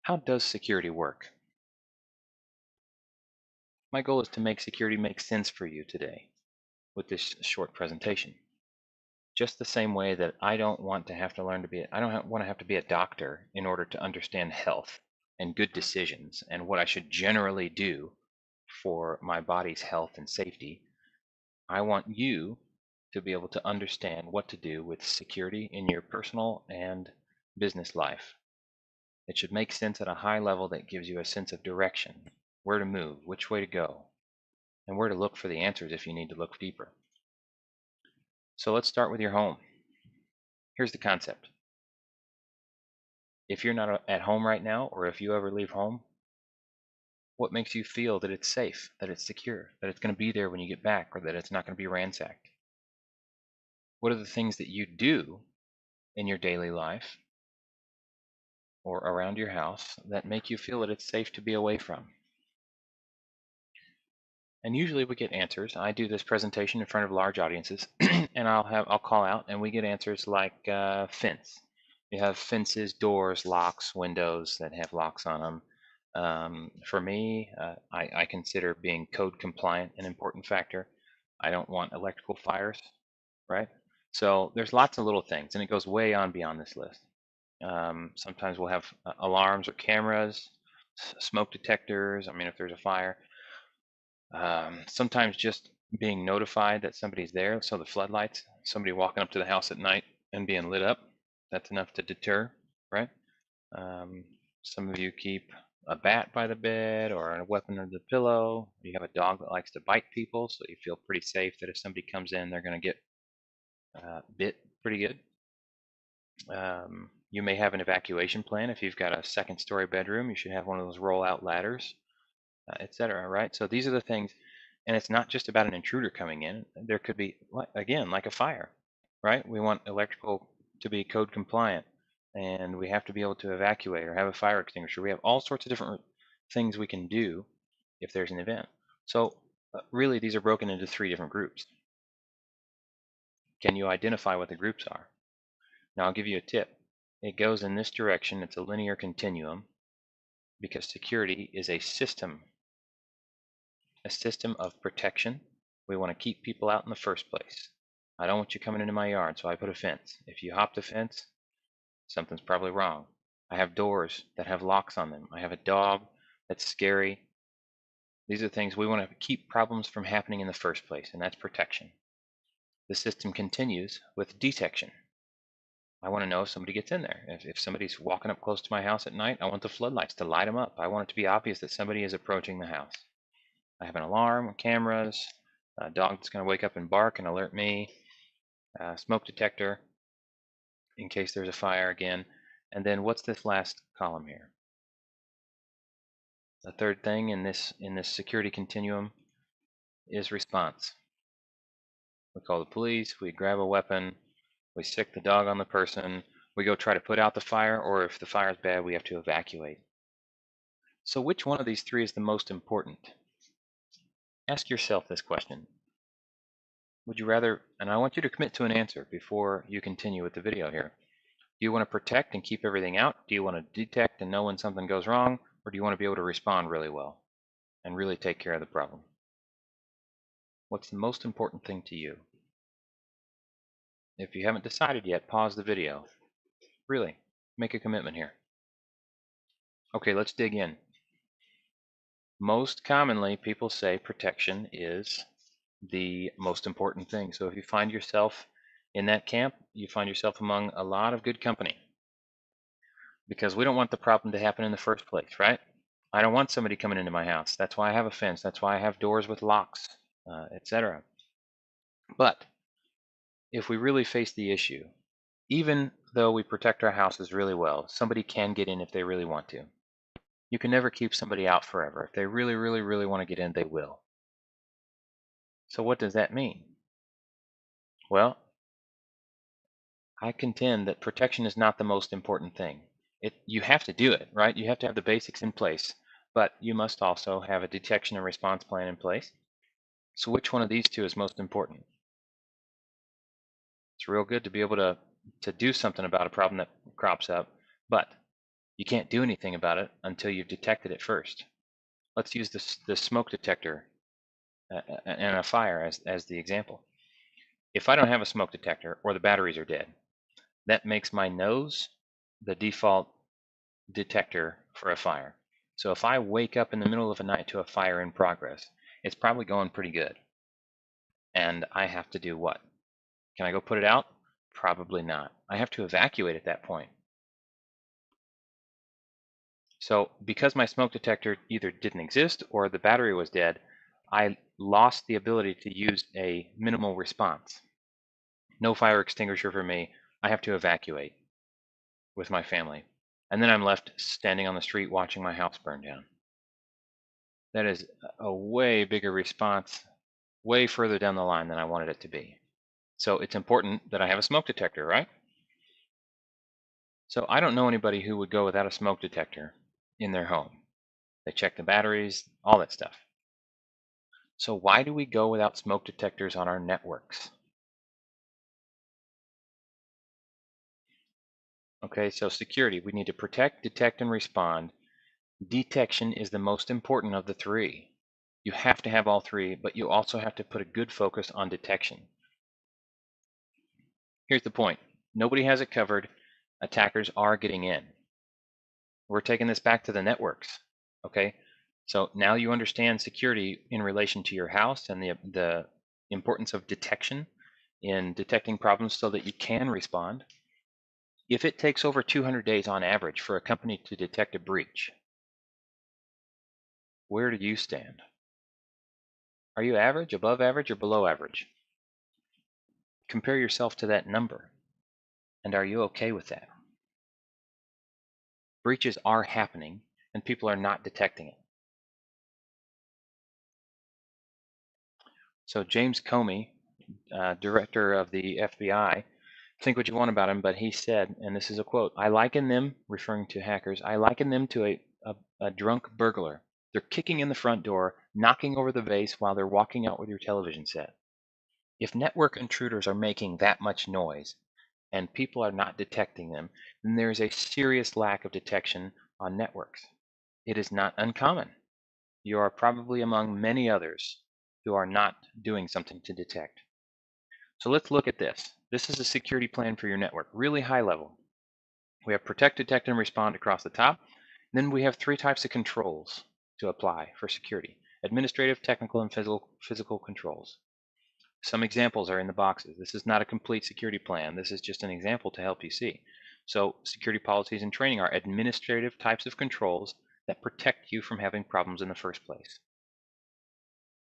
How does security work? My goal is to make security make sense for you today with this short presentation. Just the same way that I don't want to have to learn to be, I don't want to have to be a doctor in order to understand health and good decisions and what I should generally do for my body's health and safety. I want you to be able to understand what to do with security in your personal and business life. It should make sense at a high level that gives you a sense of direction, where to move, which way to go, and where to look for the answers if you need to look deeper. So let's start with your home. Here's the concept. If you're not at home right now, or if you ever leave home, what makes you feel that it's safe, that it's secure, that it's going to be there when you get back, or that it's not going to be ransacked? What are the things that you do in your daily life or around your house that make you feel that it's safe to be away from? And usually we get answers. I do this presentation in front of large audiences, and I'll call out, and we get answers like fence. You have fences, doors, locks, windows that have locks on them. For me, I consider being code compliant an important factor. I don't want electrical fires, right? So there's lots of little things, and it goes way on beyond this list. Sometimes we'll have alarms or cameras, smoke detectors. I mean, if there's a fire. Sometimes just being notified that somebody's there, so the floodlights, somebody walking up to the house at night and being lit up, that's enough to deter, right? Um, some of you keep a bat by the bed or a weapon under the pillow. You have a dog that likes to bite people, so you feel pretty safe that if somebody comes in, they're going to get bit pretty good. You may have an evacuation plan. If you've got a second-story bedroom, you should have one of those roll-out ladders, etc. Right? So these are the things, and it's not just about an intruder coming in. There could be, again, like a fire, right? We want electrical to be code compliant, and we have to be able to evacuate or have a fire extinguisher. We have all sorts of different things we can do if there's an event. So really, these are broken into 3 different groups. Can you identify what the groups are? Now I'll give you a tip. It goes in this direction. It's a linear continuum because security is a system of protection. We want to keep people out in the first place. I don't want you coming into my yard, so I put a fence. If you hop the fence, something's probably wrong. I have doors that have locks on them. I have a dog that's scary. These are things we want to keep problems from happening in the first place, and that's protection. The system continues with detection. I want to know if somebody gets in there. If somebody's walking up close to my house at night, I want the floodlights to light them up. I want it to be obvious that somebody is approaching the house. I have an alarm, cameras, a dog that's going to wake up and bark and alert me, a smoke detector in case there's a fire again. And then what's this last column here? The third thing in this security continuum is response. We call the police, we grab a weapon, we sick the dog on the person, we go try to put out the fire, or if the fire is bad, we have to evacuate. So which one of these 3 is the most important? Ask yourself this question. Would you rather, and I want you to commit to an answer before you continue with the video here. Do you want to protect and keep everything out? Do you want to detect and know when something goes wrong? Or do you want to be able to respond really well and really take care of the problem? What's the most important thing to you? If you haven't decided yet, pause the video. Really, make a commitment here. Okay, let's dig in. Most commonly, people say protection is the most important thing. So if you find yourself in that camp, you find yourself among a lot of good company. Because we don't want the problem to happen in the first place, right? I don't want somebody coming into my house. That's why I have a fence. That's why I have doors with locks, etc. But if we really face the issue, even though we protect our houses really well, somebody can get in if they really want to. You can never keep somebody out forever. If they really, really, really want to get in, they will. So what does that mean? Well, I contend that protection is not the most important thing. You have to do it, right? You have to have the basics in place, but you must also have a detection and response plan in place. So which one of these 2 is most important? It's real good to be able to do something about a problem that crops up, but You can't do anything about it until you've detected it first. Let's use the smoke detector and a fire as the example. If I don't have a smoke detector or the batteries are dead, that makes my nose the default detector for a fire. So if I wake up in the middle of the night to a fire in progress, it's probably going pretty good. And I have to do what? Can I go put it out? Probably not. I have to evacuate at that point. So because my smoke detector either didn't exist or the battery was dead, I lost the ability to use a minimal response. No fire extinguisher for me. I have to evacuate with my family. And then I'm left standing on the street watching my house burn down. That is a way bigger response, way further down the line than I wanted it to be. So it's important that I have a smoke detector, right? So I don't know anybody who would go without a smoke detector in their home. They check the batteries, all that stuff. So why do we go without smoke detectors on our networks? Okay, so security, we need to protect, detect, and respond. Detection is the most important of the three. You have to have all three, but you also have to put a good focus on detection. Here's the point. Nobody has it covered. Attackers are getting in. We're taking this back to the networks. Okay, so now you understand security in relation to your house and the importance of detection in detecting problems so that you can respond. If it takes over 200 days on average for a company to detect a breach, where do you stand? Are you average, above average, or below average? Compare yourself to that number. And are you okay with that? Breaches are happening and people are not detecting it. So James Comey, director of the FBI, think what you want about him, but he said, and this is a quote, I liken them, referring to hackers, I liken them to a drunk burglar. They're kicking in the front door, knocking over the vase while they're walking out with your television set. If network intruders are making that much noise and people are not detecting them, then there is a serious lack of detection on networks. It is not uncommon. You are probably among many others who are not doing something to detect. So let's look at this. This is a security plan for your network, really high level. We have protect, detect, and respond across the top. Then we have three types of controls to apply for security: administrative, technical, and physical controls. Some examples are in the boxes. This is not a complete security plan. This is just an example to help you see. So security policies and training are administrative types of controls that protect you from having problems in the first place.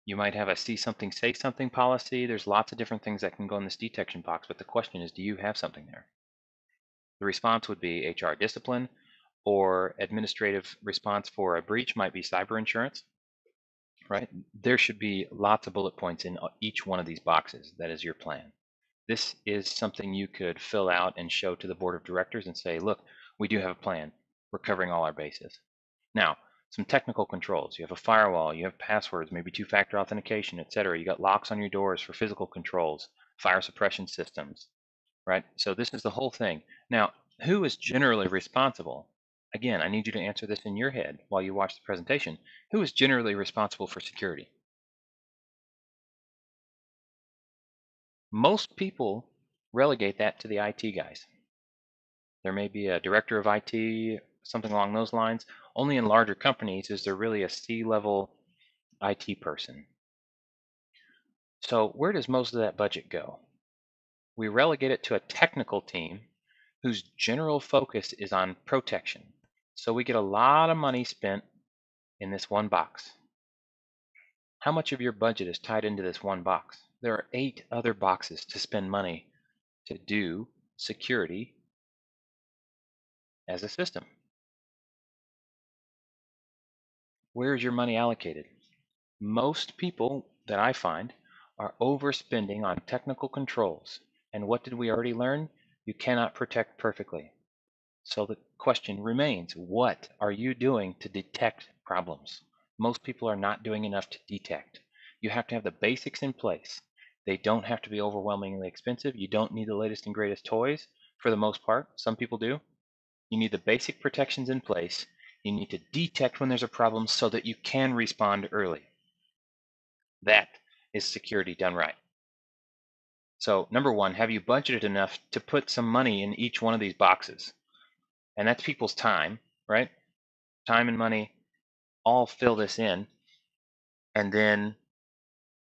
You might have a see something, say something policy. There's lots of different things that can go in this detection box, but the question is, do you have something there? The response would be HR discipline, or administrative response for a breach might be cyber insurance, right? There should be lots of bullet points in each one of these boxes. That is your plan. This is something you could fill out and show to the board of directors and say, look, we do have a plan. We're covering all our bases. Now, some technical controls. You have a firewall, you have passwords, maybe two-factor authentication, etc. You got locks on your doors for physical controls, fire suppression systems, right? So this is the whole thing. Now, who is generally responsible? Again, I need you to answer this in your head while you watch the presentation. Who is generally responsible for security? Most people relegate that to the IT guys. There may be a director of IT, something along those lines. Only in larger companies is there really a C-level IT person. So where does most of that budget go? We relegate it to a technical team whose general focus is on protection. So we get a lot of money spent in this one box. How much of your budget is tied into this one box? There are 8 other boxes to spend money to do security as a system. Where is your money allocated? Most people that I find are overspending on technical controls. And what did we already learn? You cannot protect perfectly. So the question remains, what are you doing to detect problems? Most people are not doing enough to detect. You have to have the basics in place. They don't have to be overwhelmingly expensive. You don't need the latest and greatest toys for the most part. Some people do. You need the basic protections in place. You need to detect when there's a problem so that you can respond early. That is security done right. So number one, have you budgeted enough to put some money in each one of these boxes? And that's people's time, right? Time and money all fill this in. And then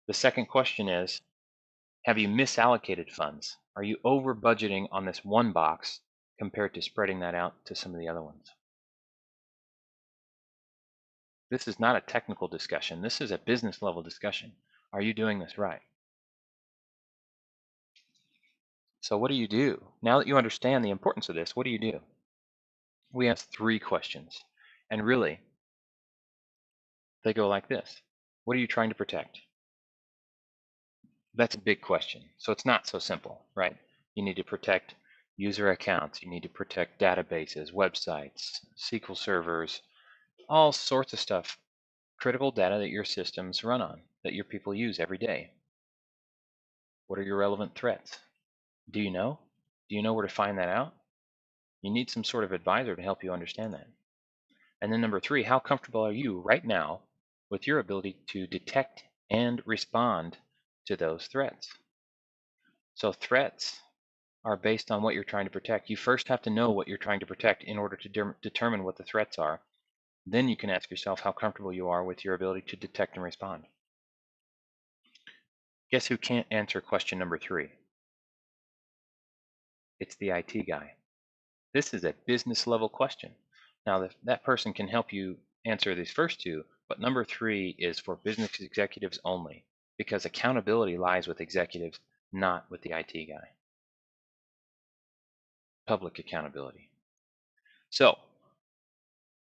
the second question is, have you misallocated funds? Are you over budgeting on this one box compared to spreading that out to some of the other ones? This is not a technical discussion. This is a business level discussion. Are you doing this right? So what do you do? Now that you understand the importance of this, what do you do? We ask 3 questions. And really, they go like this. What are you trying to protect? That's a big question. So it's not so simple, right? You need to protect user accounts. You need to protect databases, websites, SQL servers, all sorts of stuff. Critical data that your systems run on, that your people use every day. What are your relevant threats? Do you know? Do you know where to find that out? You need some sort of advisor to help you understand that. And then number 3, how comfortable are you right now with your ability to detect and respond to those threats? So threats are based on what you're trying to protect. You first have to know what you're trying to protect in order to determine what the threats are. Then you can ask yourself how comfortable you are with your ability to detect and respond. Guess who can't answer question number 3? It's the IT guy. This is a business level question. Now, that person can help you answer these first 2, but number 3 is for business executives only, because accountability lies with executives, not with the IT guy. Public accountability. So,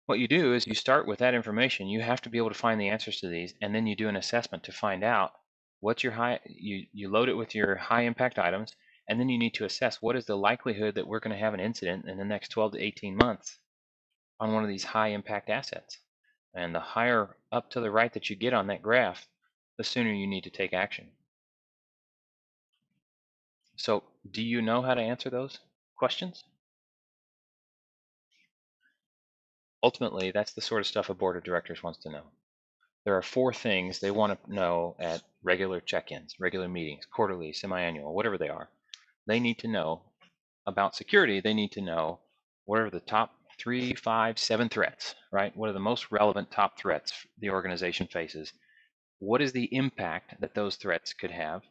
what you do is you start with that information. You have to be able to find the answers to these, and then you do an assessment to find out what's your you load it with your high impact items, and then you need to assess what is the likelihood that we're going to have an incident in the next 12 to 18 months on one of these high impact assets. And the higher up to the right that you get on that graph, the sooner you need to take action. So, do you know how to answer those questions? Ultimately, that's the sort of stuff a board of directors wants to know. There are 4 things they want to know at regular check-ins, regular meetings, quarterly, semi-annual, whatever they are. They need to know about security. They need to know what are the top 3, 5, 7 threats, right? What are the most relevant top threats the organization faces? What is the impact that those threats could have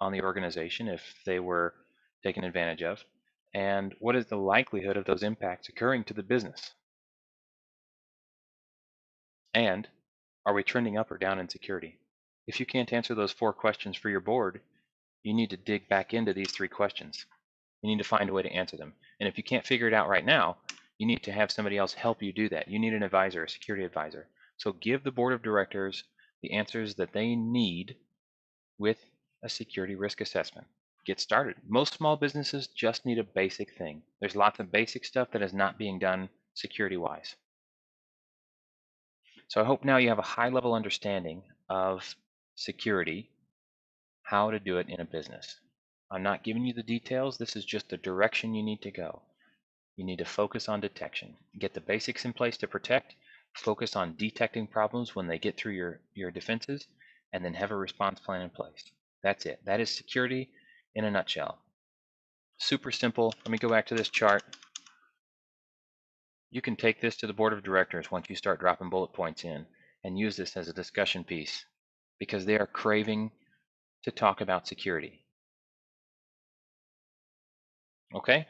on the organization if they were taken advantage of? And what is the likelihood of those impacts occurring to the business? And are we trending up or down in security? If you can't answer those 4 questions for your board, you need to dig back into these 3 questions. You need to find a way to answer them. And if you can't figure it out right now, you need to have somebody else help you do that. You need an advisor, a security advisor. So give the board of directors the answers that they need with a security risk assessment. Get started. Most small businesses just need a basic thing. There's lots of basic stuff that is not being done security-wise. So I hope now you have a high level understanding of security, how to do it in a business. I'm not giving you the details. This is just the direction you need to go. You need to focus on detection. Get the basics in place to protect. Focus on detecting problems when they get through your defenses, and then have a response plan in place. That's it. That is security in a nutshell. Super simple. Let me go back to this chart. You can take this to the board of directors once you start dropping bullet points in and use this as a discussion piece because they are craving to talk about security. Okay?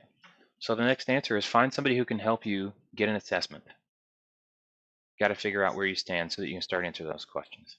So the next answer is find somebody who can help you get an assessment. Got to figure out where you stand so that you can start answering those questions.